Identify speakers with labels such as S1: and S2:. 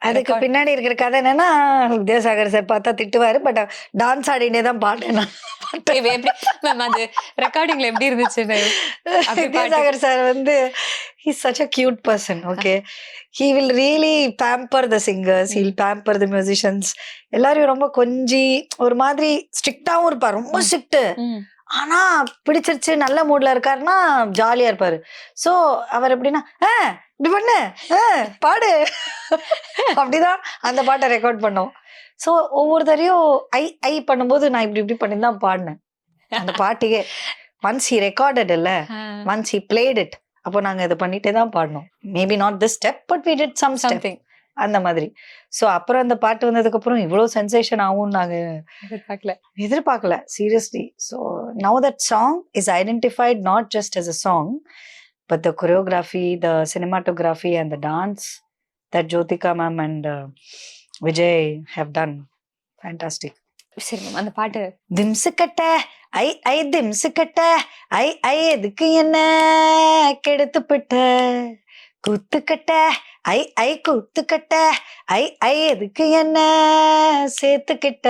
S1: அதுக்கு
S2: ரெக்கார்ட்
S1: பின்னாடி இருக்கிற கதை என்னன்னா, வித்யாசாகர் சார் பார்த்தா திட்டுவாரு. பட் டான்ஸ் ஆடினே தான் பாட்டேன் நான்.
S2: எப்படி மேம் அது ரெக்கார்டிங்ல எப்படி இருந்துச்சுன்னு அப்படியே பாட்டு
S1: வித்யாசாகர் சார் வந்து he's such a cute person. Okay, he will really pamper the singers, he'll pamper the musicians. எல்லாரையும் ரொம்ப கொஞ்சி ஒரு மாதிரி ஸ்ட்ரிக்டாவும் இருப்பார். ரொம்ப ஸ்ட்ரிக்ட். ஆனா பிடிச்சிருச்சு, நல்ல மூட்ல இருக்காருன்னா ஜாலியா இருப்பாரு. சோ அவர் எப்படின்னா, இப்படி பண்ணு, பாடு, அப்படிதான் அந்த பாட்டை ரெக்கார்ட் பண்ணோம். சோ ஒவ்வொரு தரையும் ஐ ஐ பண்ணும்போது நான் இப்படி இப்படி பண்ணி தான் பாடினேன் அந்த பாட்டுக்கே. ஒன்ஸ் ஹி ரெக்கார்டட் இல்ல, ஒன்ஸ் ஹி பிளேட் இட், அப்போ நாங்க இதை பண்ணிட்டே தான் பாடினோம். Maybe not this step, but we did some step
S2: something
S1: அந்த மாதிரி. சோ அப்புறம் அந்த பாட்டு வந்ததுக்கு அப்புறம் இவ்வளவு சென்சேஷன் ஆகும் நாங்க
S2: எதிர்பார்க்கல.
S1: எதிர்பார்க்கல, seriously. So now that song is identified not just as a song, but the choreography, the cinematography and the dance that Jyotika ma'am and Vijay have done. Fantastic.
S2: சரி மேம் அந்த பாட்டு
S1: திம்சு கட்ட ஐ ஐ திம்சு கட்ட ஐ ஐ எதுக்கு என்ன கெடுத்து பிட்ட, குத்துக்கட்ட ஐ ஐ குத்துக்கட்ட ஐ ஐ எதுக்கு என்ன சேர்த்துக்கிட்ட.